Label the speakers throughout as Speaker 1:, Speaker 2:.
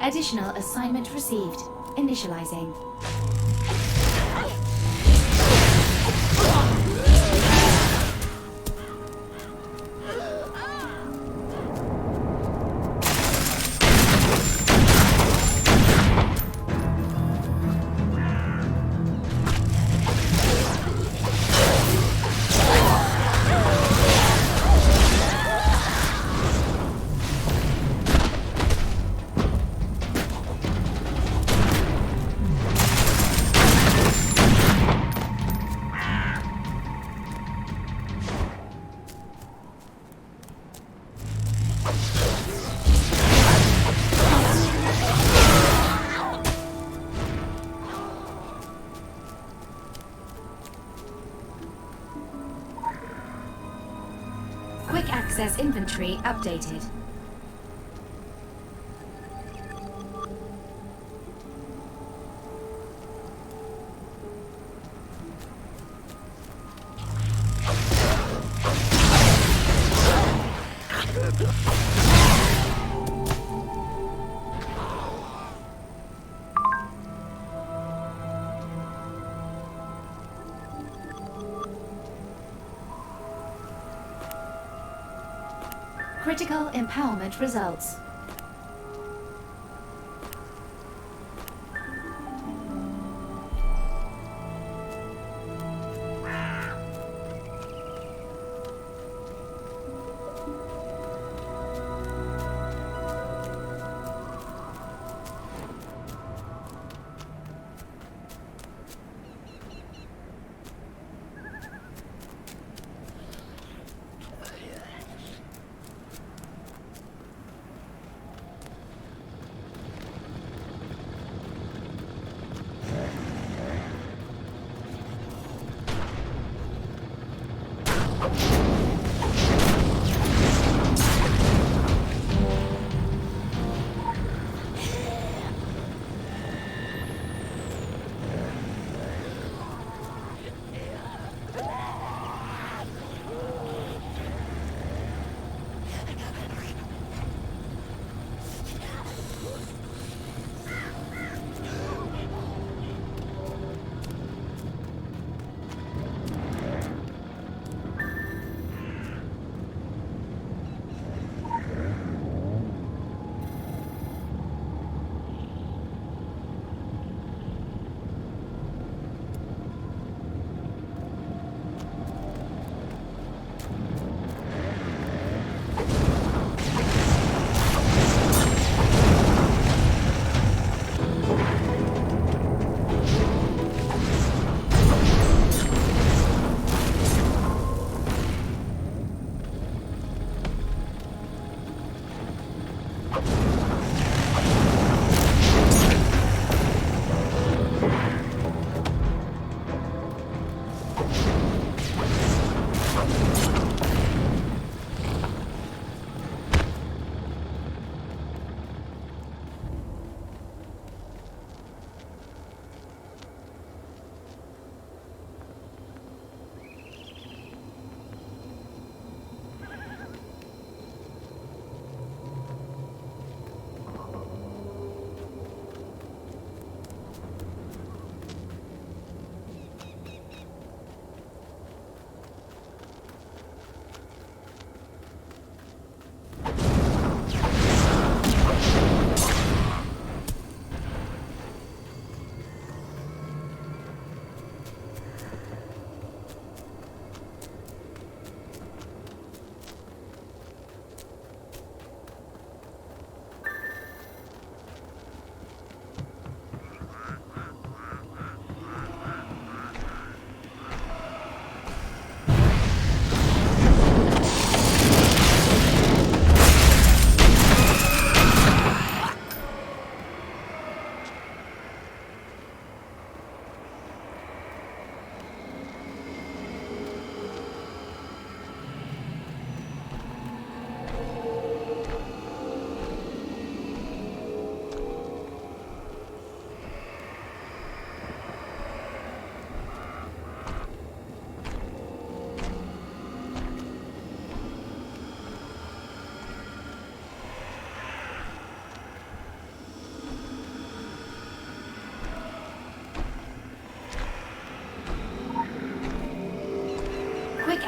Speaker 1: Additional assignment received. Initializing. Quick access inventory updated. Critical empowerment results.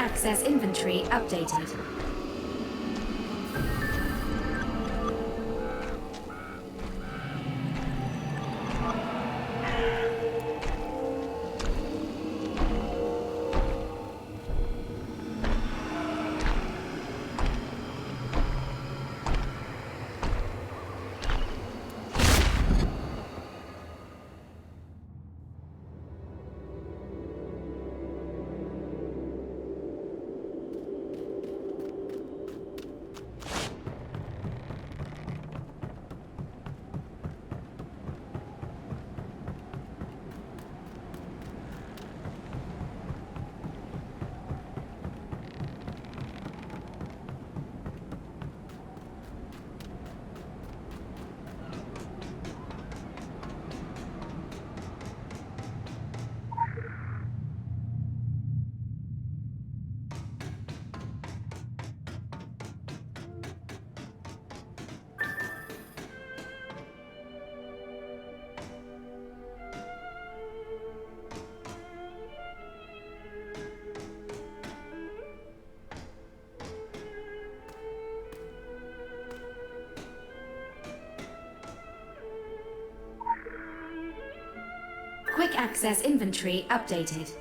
Speaker 1: access inventory updated. Quick access inventory updated.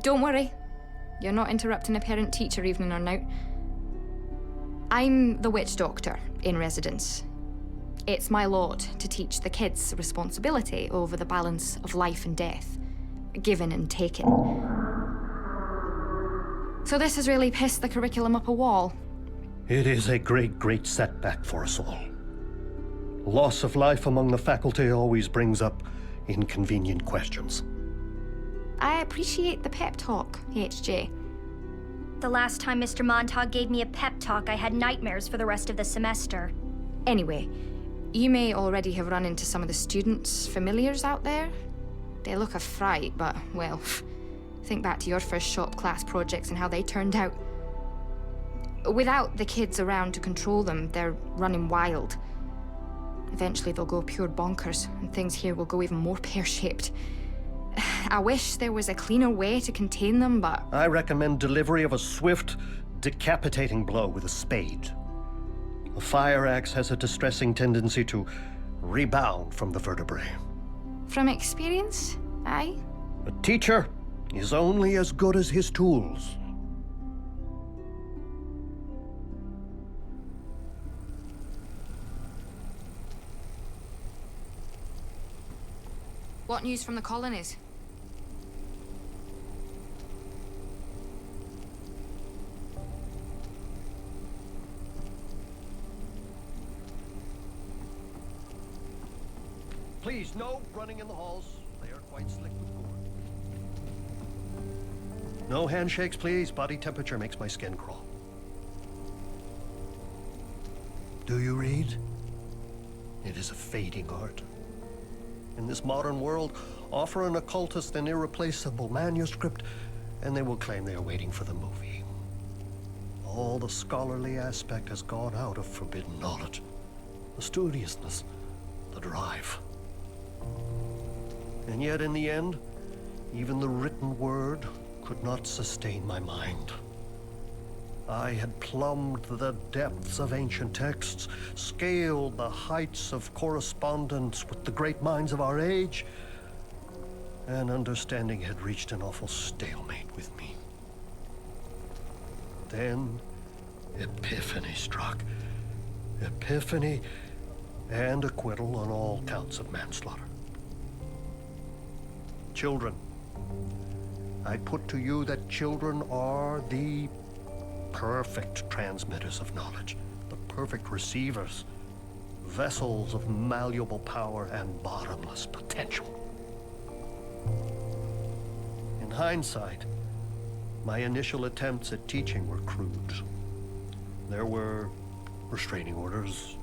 Speaker 2: Don't worry. You're not interrupting a parent-teacher evening or night. I'm the witch doctor in residence. It's my lot to teach the kids responsibility over the balance of life and death, given and taken. So this has really pissed the curriculum up a wall.
Speaker 3: It is a great setback for us all. Loss of life among the faculty always brings up inconvenient questions.
Speaker 2: I appreciate the pep talk, HJ.
Speaker 4: The last time Mr. Montag gave me a pep talk, I had nightmares for the rest of the semester.
Speaker 2: Anyway, you may already have run into some of the students' familiars out there. They look a fright, but, well, think back to your first shop class projects and how they turned out. Without the kids around to control them, they're running wild. Eventually they'll go pure bonkers, and things here will go even more pear-shaped. I wish there was a cleaner way to contain them, but...
Speaker 3: I recommend delivery of a swift, decapitating blow with a spade. A fire axe has a distressing tendency to rebound from the vertebrae.
Speaker 2: From experience, aye?
Speaker 3: A teacher is only as good as his tools.
Speaker 2: What news from the colonies?
Speaker 3: Please, no running in the halls. They are quite slick with gore. No handshakes, please. Body temperature makes my skin crawl. Do you read? It is a fading art. In this modern world, offer an occultist an irreplaceable manuscript, and they will claim they are waiting for the movie. All the scholarly aspect has gone out of forbidden knowledge. The studiousness, the drive. And yet, in the end, even the written word could not sustain my mind. I had plumbed the depths of ancient texts, scaled the heights of correspondence with the great minds of our age, and understanding had reached an awful stalemate with me. Then, epiphany struck. Epiphany and acquittal on all counts of manslaughter. Children. I put to you that children are the perfect transmitters of knowledge, the perfect receivers, vessels of malleable power and bottomless potential. In hindsight, my initial attempts at teaching were crude. There were restraining orders,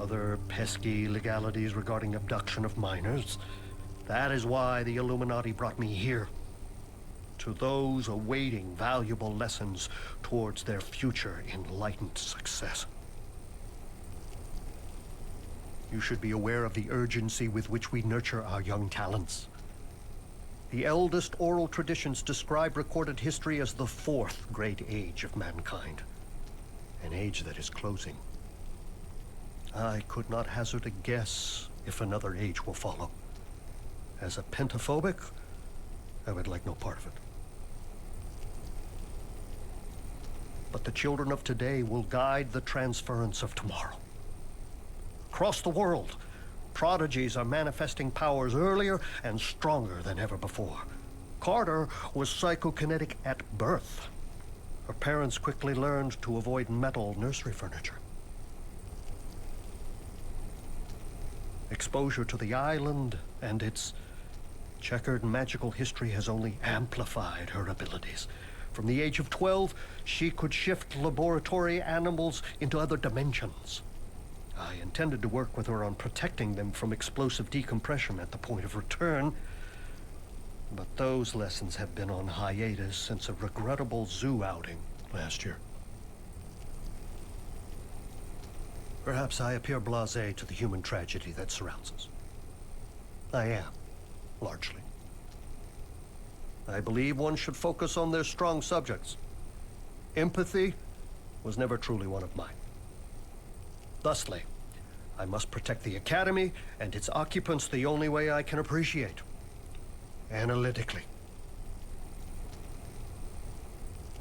Speaker 3: other pesky legalities regarding abduction of minors. That is why the Illuminati brought me here. To those awaiting valuable lessons towards their future enlightened success. You should be aware of the urgency with which we nurture our young talents. The eldest oral traditions describe recorded history as the fourth great age of mankind. An age that is closing. I could not hazard a guess if another age will follow. As a pentaphobic, I would like no part of it. But the children of today will guide the transference of tomorrow. Across the world, prodigies are manifesting powers earlier and stronger than ever before. Carter was psychokinetic at birth. Her parents quickly learned to avoid metal nursery furniture. Exposure to the island and its checkered magical history has only amplified her abilities. From the age of 12, she could shift laboratory animals into other dimensions. I intended to work with her on protecting them from explosive decompression at the point of return, but those lessons have been on hiatus since a regrettable zoo outing last year. Perhaps I appear blasé to the human tragedy that surrounds us. I am, largely. I believe one should focus on their strong subjects. Empathy was never truly one of mine. Thusly, I must protect the Academy and its occupants the only way I can appreciate. Analytically.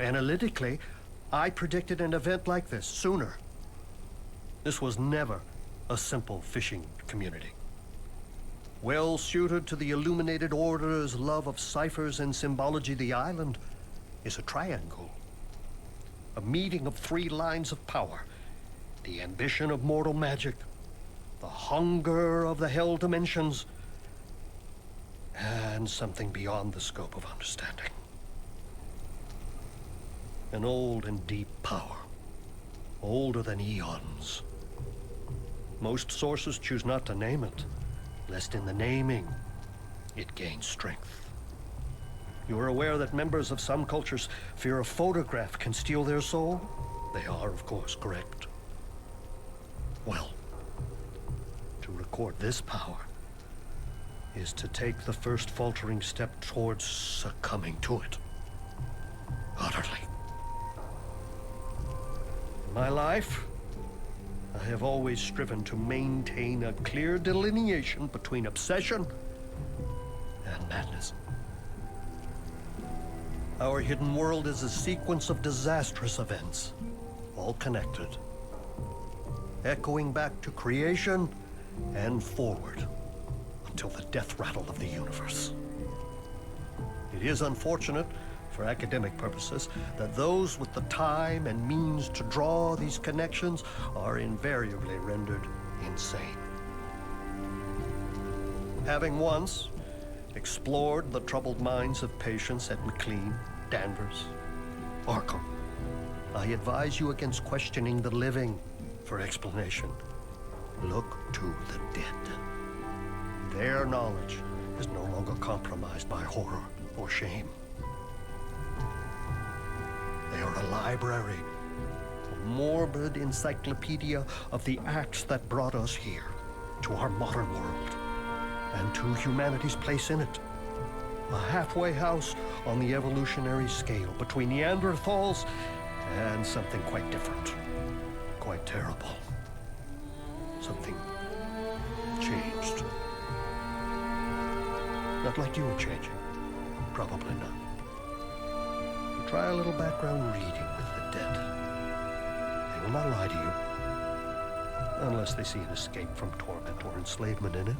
Speaker 3: Analytically, I predicted an event like this sooner. This was never a simple fishing community. Well suited to the Illuminated Order's love of ciphers and symbology, the island is a triangle. A meeting of three lines of power. The ambition of mortal magic, the hunger of the hell dimensions, and something beyond the scope of understanding. An old and deep power, older than eons. Most sources choose not to name it, lest in the naming, it gains strength. You are aware that members of some cultures fear a photograph can steal their soul? They are, of course, correct. Well, to record this power is to take the first faltering step towards succumbing to it. Utterly. In my life, I have always striven to maintain a clear delineation between obsession and madness. Our hidden world is a sequence of disastrous events, all connected, echoing back to creation and forward until the death rattle of the universe. It is unfortunate, for academic purposes, that those with the time and means to draw these connections are invariably rendered insane. Having once explored the troubled minds of patients at McLean, Danvers, Arkham, I advise you against questioning the living for explanation. Look to the dead. Their knowledge is no longer compromised by horror or shame. They are a library, a morbid encyclopedia of the acts that brought us here, to our modern world, and to humanity's place in it. A halfway house on the evolutionary scale between Neanderthals and something quite different, quite terrible. Something changed. Not like you were changing. Probably not. But try a little background reading with the dead. They will not lie to you. Unless they see an escape from torment or enslavement in it,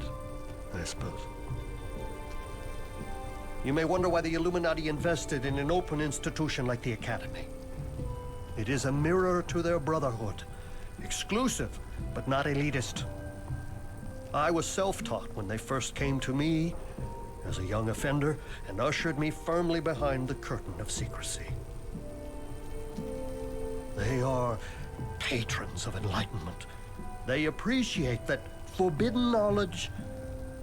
Speaker 3: I suppose. You may wonder why the Illuminati invested in an open institution like the Academy. It is a mirror to their brotherhood. Exclusive, but not elitist. I was self-taught when they first came to me as a young offender and ushered me firmly behind the curtain of secrecy. They are patrons of enlightenment. They appreciate that forbidden knowledge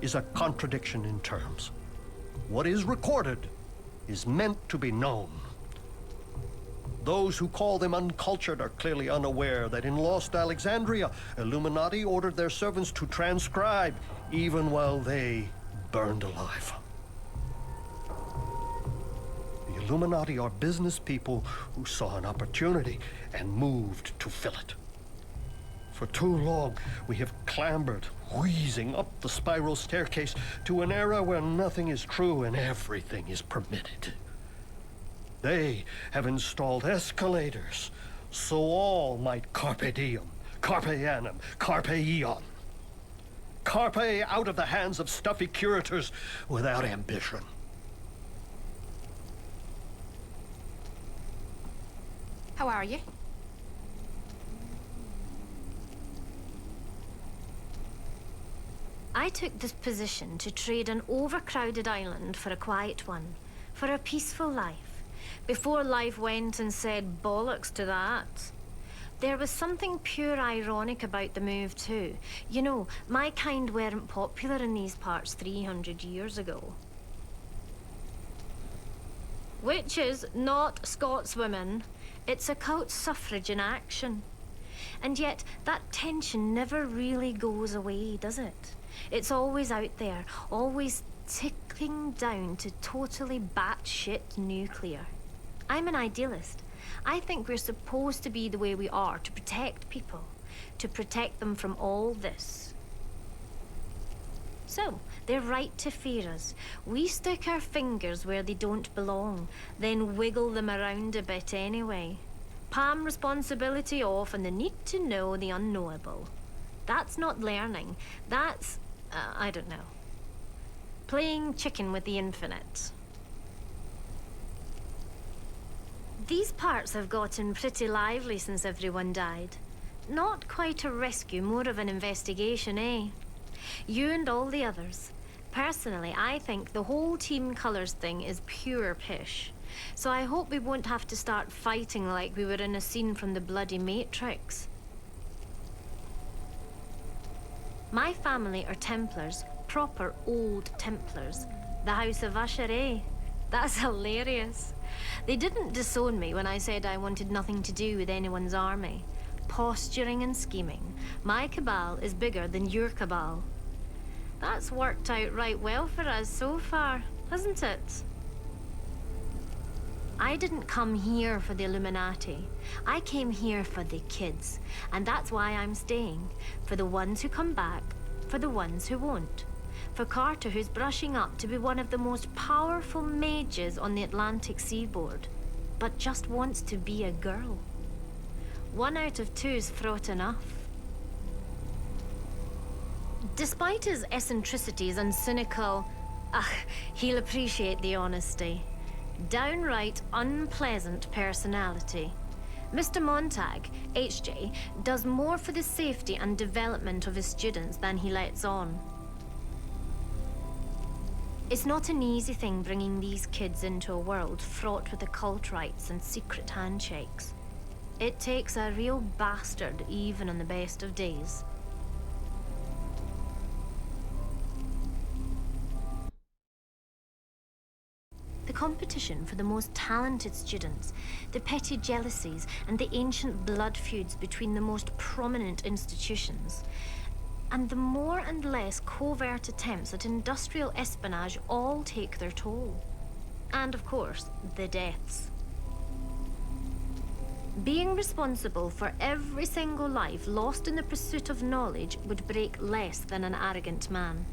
Speaker 3: is a contradiction in terms. What is recorded is meant to be known. Those who call them uncultured are clearly unaware that in Lost Alexandria, Illuminati ordered their servants to transcribe even while they burned alive. The Illuminati are business people who saw an opportunity and moved to fill it. For too long, we have clambered, wheezing up the spiral staircase to an era where nothing is true and everything is permitted. They have installed escalators so all might carpe diem, carpe annum, carpe eon. Carpe out of the hands of stuffy curators without ambition.
Speaker 2: How are you?
Speaker 5: I took this position to trade an overcrowded island for a quiet one, for a peaceful life, before life went and said bollocks to that. There was something pure ironic about the move too. You know, my kind weren't popular in these parts 300 years ago. Witches, not Scotswomen. It's occult suffrage in action. And yet, that tension never really goes away, does it? It's always out there, always ticking down to totally batshit nuclear. I'm an idealist. I think we're supposed to be the way we are, to protect people, to protect them from all this. So, they're right to fear us. We stick our fingers where they don't belong, then wiggle them around a bit anyway. Palm responsibility off and the need to know the unknowable. That's not learning. That's, I don't know. Playing chicken with the infinite. These parts have gotten pretty lively since everyone died. Not quite a rescue, more of an investigation, eh? You and all the others. Personally, I think the whole Team Colours thing is pure pish. So I hope we won't have to start fighting like we were in a scene from the bloody Matrix. My family are Templars, proper old Templars. The House of Usher, eh? That's hilarious. They didn't disown me when I said I wanted nothing to do with anyone's army. Posturing and scheming. My cabal is bigger than your cabal. That's worked out right well for us so far, hasn't it? I didn't come here for the Illuminati. I came here for the kids. And that's why I'm staying. For the ones who come back, for the ones who won't. For Carter, who's brushing up to be one of the most powerful mages on the Atlantic seaboard, but just wants to be a girl. 1 out of 2's fraught enough. Despite his eccentricities and cynical, he'll appreciate the honesty, downright unpleasant personality, Mr. Montag, HJ, does more for the safety and development of his students than he lets on. It's not an easy thing bringing these kids into a world fraught with occult rites and secret handshakes. It takes a real bastard even on the best of days. The competition for the most talented students, the petty jealousies, and the ancient blood feuds between the most prominent institutions, and the more and less covert attempts at industrial espionage all take their toll. And of course, the deaths. Being responsible for every single life lost in the pursuit of knowledge would break less than an arrogant man.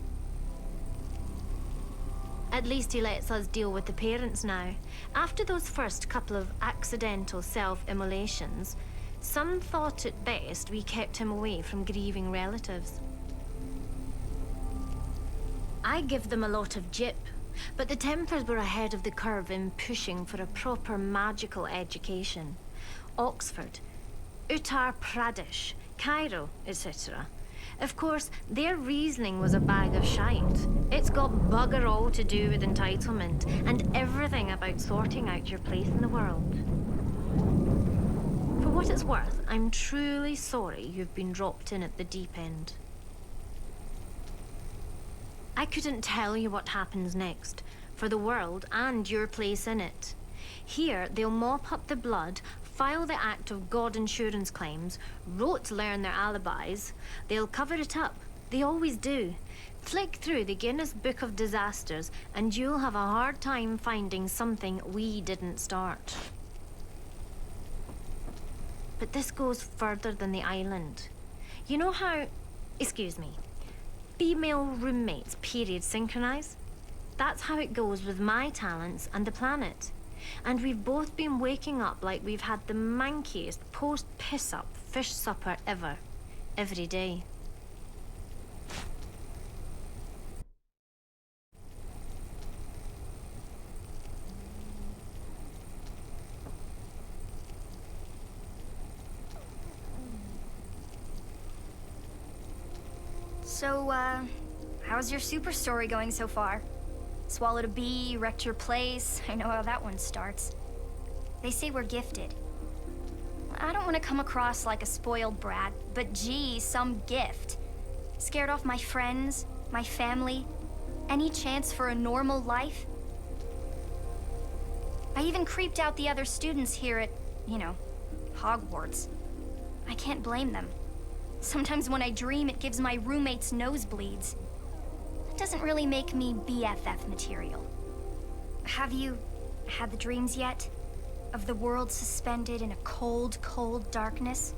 Speaker 5: At least he lets us deal with the parents now. After those first couple of accidental self-immolations, some thought it best we kept him away from grieving relatives. I give them a lot of jip, but the Templars were ahead of the curve in pushing for a proper magical education. Oxford, Uttar Pradesh, Cairo, etc. Of course, their reasoning was a bag of shite. It's got bugger all to do with entitlement and everything about sorting out your place in the world. For what it's worth, I'm truly sorry you've been dropped in at the deep end. I couldn't tell you what happens next, for the world and your place in it. Here, they'll mop up the blood, file the act of God insurance claims, rote learn their alibis. They'll cover it up. They always do. Flick through the Guinness Book of Disasters, and you'll have a hard time finding something we didn't start. But this goes further than the island. You know how, excuse me, female roommates period synchronize? That's how it goes with my talents and the planet. And we've both been waking up like we've had the mankiest post-piss-up fish supper ever. Every day.
Speaker 4: So, how's your super story going so far? Swallowed a bee, wrecked your place. I know how that one starts. They say we're gifted. I don't want to come across like a spoiled brat, but gee, some gift. Scared off my friends, my family, any chance for a normal life. I even creeped out the other students here at, Hogwarts. I can't blame them. Sometimes when I dream, it gives my roommates nosebleeds. It doesn't really make me BFF material. Have you had the dreams yet? Of the world suspended in a cold, cold darkness?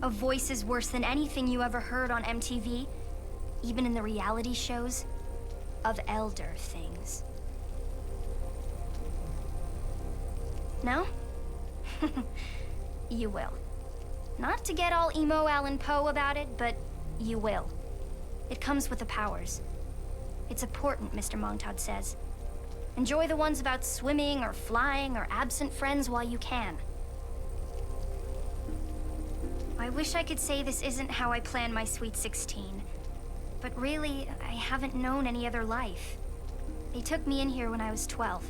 Speaker 4: Of voices worse than anything you ever heard on MTV? even in the reality shows, of elder things. No? You will. Not to get all emo Alan Poe about it, but you will. It comes with the powers. It's important, Mr. Montaud says. Enjoy the ones about swimming or flying or absent friends while you can. I wish I could say this isn't how I plan my Sweet 16. But really, I haven't known any other life. They took me in here when I was 12.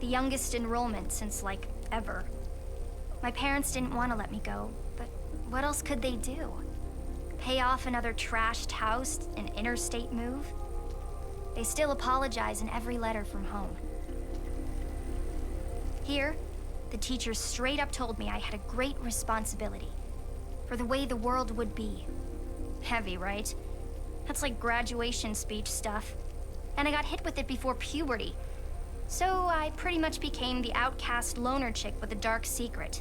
Speaker 4: The youngest enrollment since, like, ever. My parents didn't want to let me go, but what else could they do? Pay off another trashed house, an interstate move? They still apologize in every letter from home. Here, the teachers straight up told me I had a great responsibility for the way the world would be. Heavy, right? That's like graduation speech stuff. And I got hit with it before puberty. So I pretty much became the outcast loner chick with a dark secret.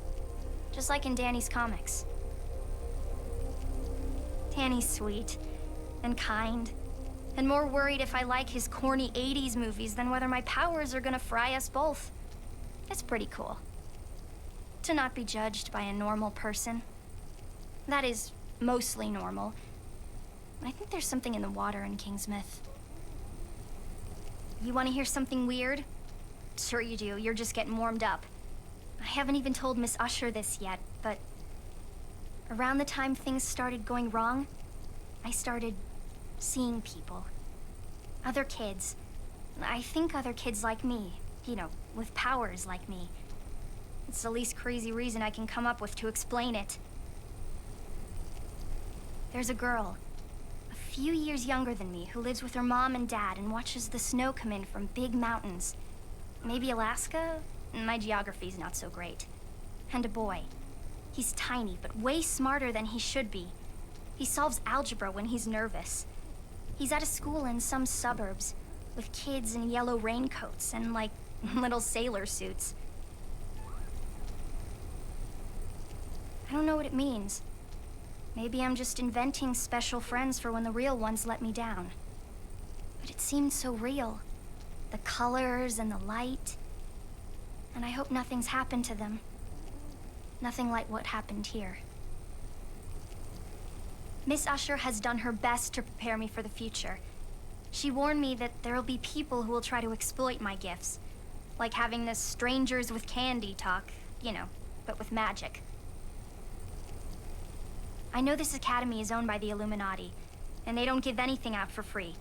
Speaker 4: Just like in Danny's comics. Danny's sweet and kind, and more worried if I like his corny 80s movies than whether my powers are gonna fry us both. It's pretty cool. To not be judged by a normal person. That is, mostly normal. I think there's something in the water in Kingsmouth. You want to hear something weird? Sure you do, you're just getting warmed up. I haven't even told Miss Usher this yet, but around the time things started going wrong, I started seeing people. Other kids. I think other kids like me, you know, with powers like me. It's the least crazy reason I can come up with to explain it. There's a girl, a few years younger than me, who lives with her mom and dad and watches the snow come in from big mountains. Maybe Alaska? My geography's not so great. And a boy. He's tiny, but way smarter than he should be. He solves algebra when he's nervous. He's at a school in some suburbs, with kids in yellow raincoats and, like, little sailor suits. I don't know what it means. Maybe I'm just inventing special friends for when the real ones let me down. But it seemed so real. The colors and the light. And I hope nothing's happened to them. Nothing like what happened here. Miss Usher has done her best to prepare me for the future. She warned me that there'll be people who will try to exploit my gifts. Like having this strangers with candy talk, you know, but with magic. I know this academy is owned by the Illuminati, and they don't give anything out for free.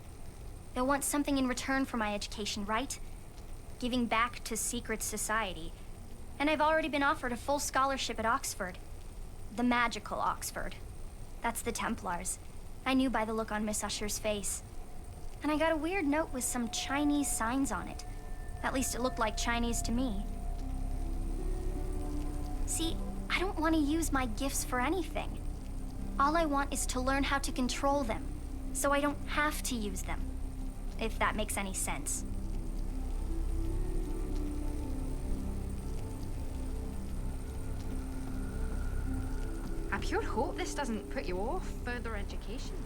Speaker 4: They'll want something in return for my education, right? Giving back to secret society. And I've already been offered a full scholarship at Oxford. The magical Oxford. That's the Templars. I knew by the look on Miss Usher's face. And I got a weird note with some Chinese signs on it. At least it looked like Chinese to me. See, I don't want to use my gifts for anything. All I want is to learn how to control them, so I don't have to use them. If that makes any sense.
Speaker 2: I pure hope this doesn't put you off further education.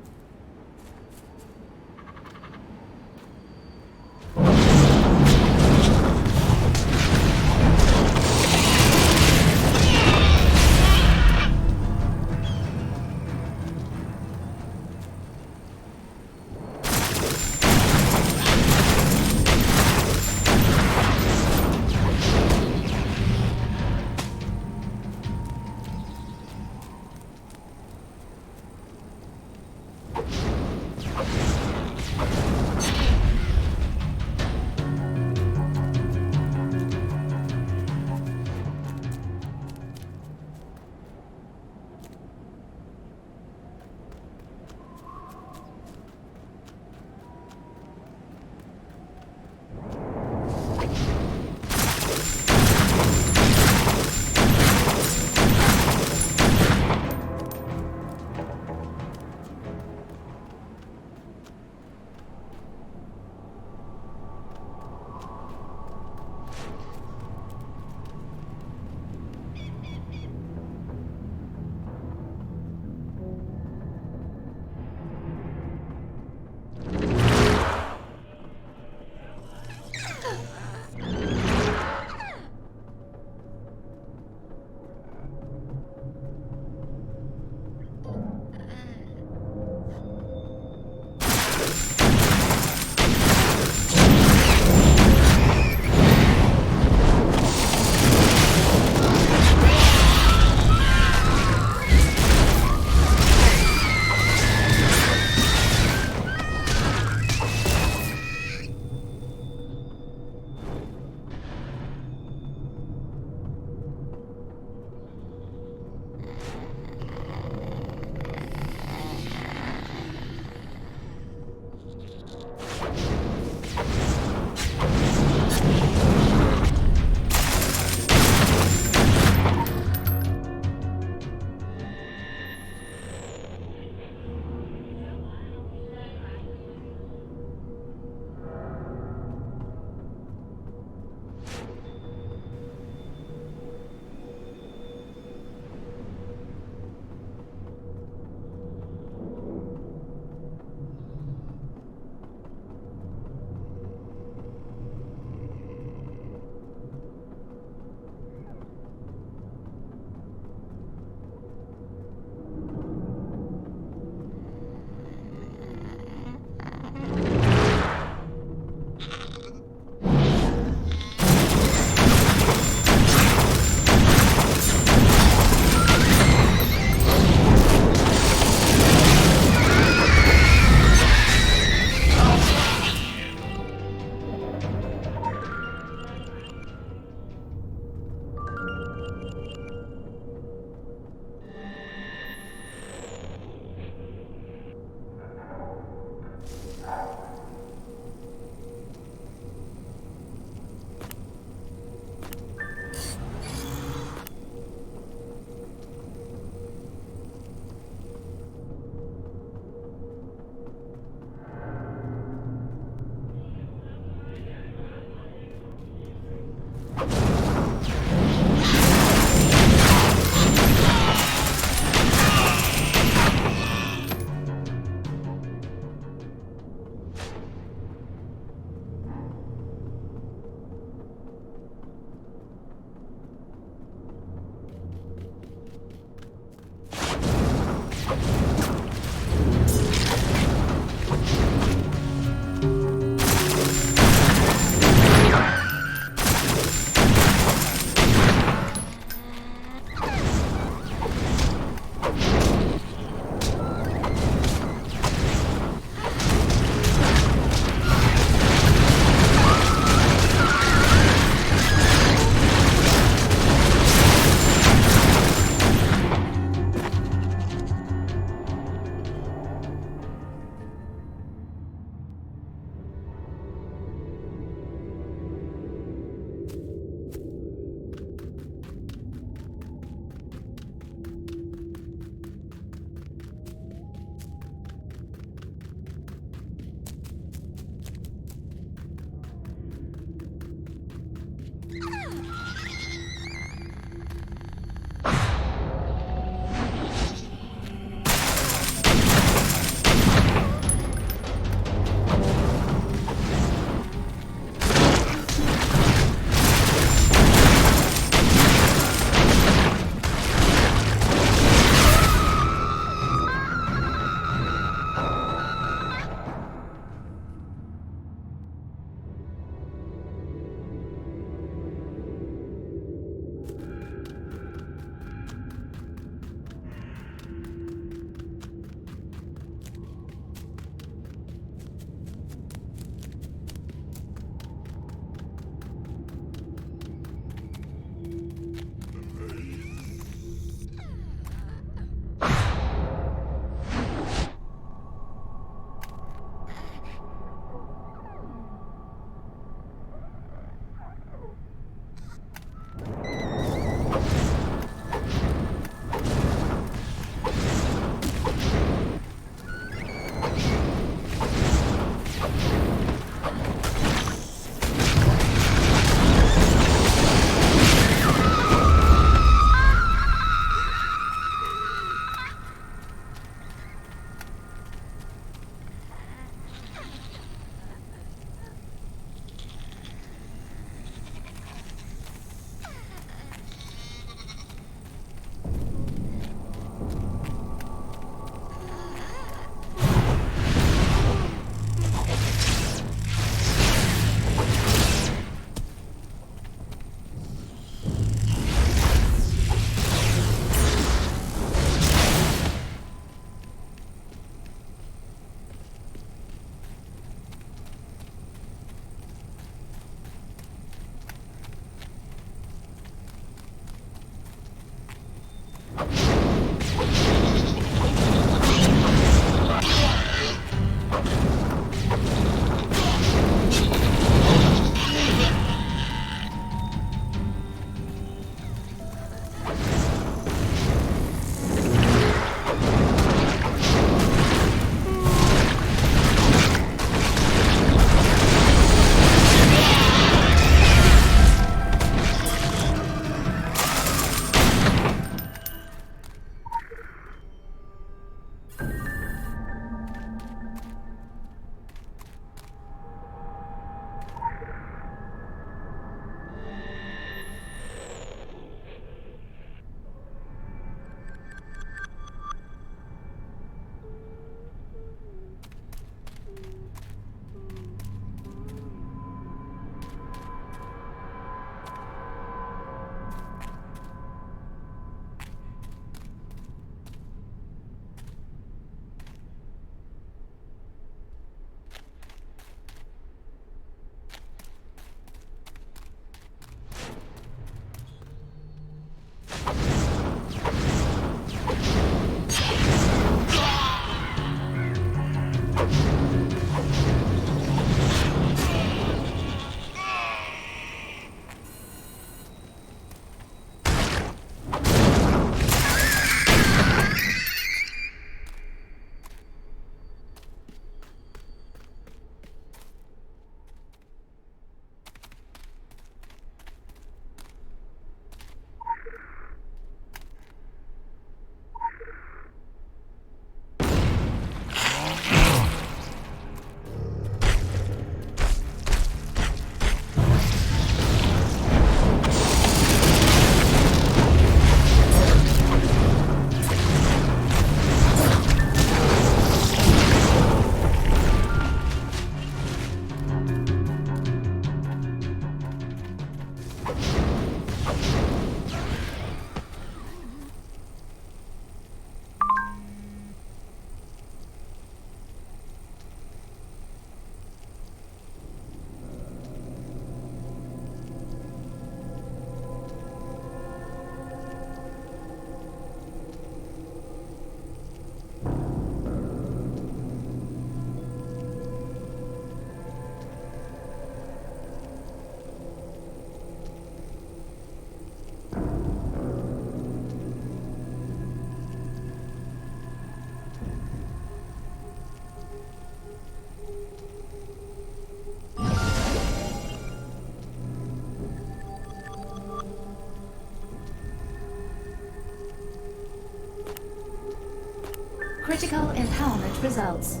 Speaker 1: Critical empowerment results.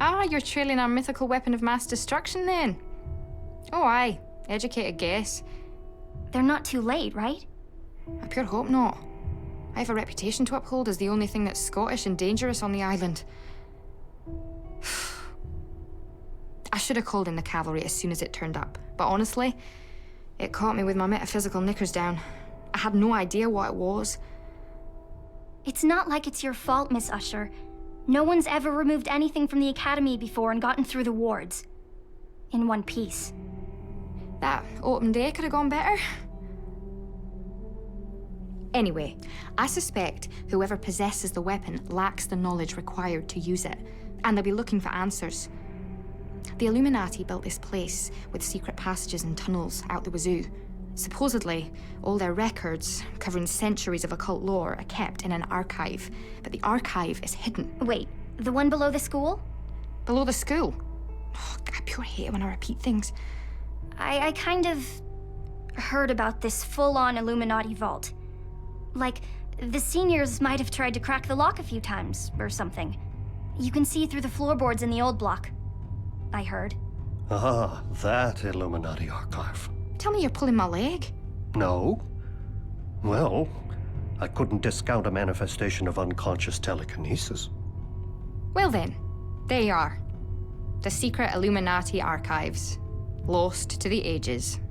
Speaker 2: Ah, you're trailing our mythical weapon of mass destruction then? Oh aye, educated guess.
Speaker 4: They're not too late, right?
Speaker 2: I pure hope not. I have a reputation to uphold as the only thing that's Scottish and dangerous on the island. I should have called in the cavalry as soon as it turned up, but honestly, it caught me with my metaphysical knickers down. I had no idea what it was.
Speaker 4: It's not like it's your fault, Miss Usher. No one's ever removed anything from the Academy before and gotten through the wards. In one piece.
Speaker 2: That open day could have gone better. Anyway, I suspect whoever possesses the weapon lacks the knowledge required to use it, and they'll be looking for answers. The Illuminati built this place with secret passages and tunnels out the wazoo. Supposedly, all their records, covering centuries of occult lore, are kept in an archive, but the archive is hidden.
Speaker 4: Wait, the one below the school?
Speaker 2: Below the school? Oh, I pure hate it when I repeat things.
Speaker 4: I kind of heard about this full-on Illuminati vault. Like, the seniors might have tried to crack the lock a few times, or something. You can see through the floorboards in the old block. I heard.
Speaker 3: Ah, that Illuminati archive.
Speaker 2: Tell me you're pulling my leg.
Speaker 3: No. Well, I couldn't discount a manifestation of unconscious telekinesis.
Speaker 2: Well then, there you are. The secret Illuminati archives. Lost to the ages.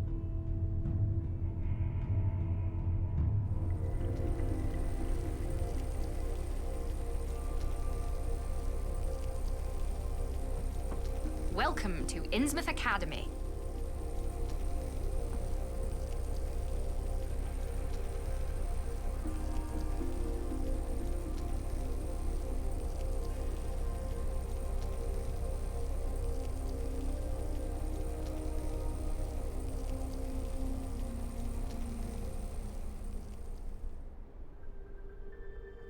Speaker 2: Welcome to Innsmouth Academy.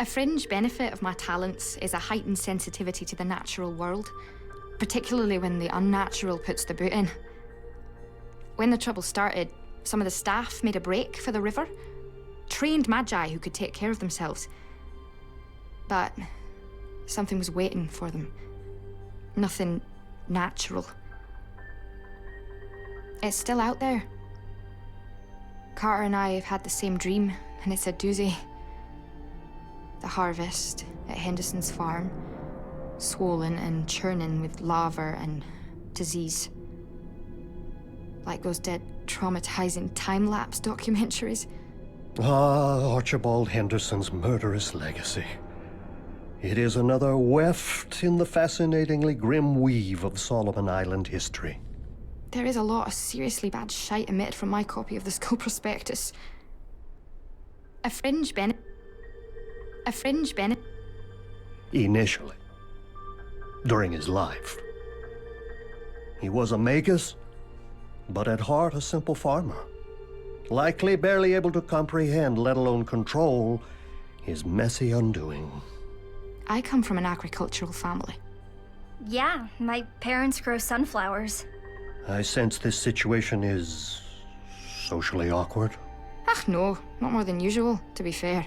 Speaker 2: A fringe benefit of my talents is a heightened sensitivity to the natural world, particularly when the unnatural puts the boot in. When the trouble started, some of the staff made a break for the river, trained magi who could take care of themselves. But something was waiting for them. Nothing natural. It's still out there. Carter and I have had the same dream, and it's a doozy. The harvest at Henderson's farm, swollen and churning with lava and disease. Like those dead, traumatizing time-lapse documentaries.
Speaker 3: Ah, Archibald Henderson's murderous legacy. It is another weft in the fascinatingly grim weave of Solomon Island history.
Speaker 2: There is a lot of seriously bad shite emitted from my copy of the school prospectus. A fringe benefit.
Speaker 3: Initially. During his life. He was a magus, but at heart a simple farmer. Likely barely able to comprehend, let alone control, his messy undoing.
Speaker 2: I come from an agricultural family.
Speaker 4: Yeah, my parents grow sunflowers.
Speaker 3: I sense this situation is socially awkward.
Speaker 2: Ah, no, not more than usual, to be fair.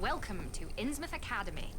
Speaker 2: Welcome to Innsmouth Academy.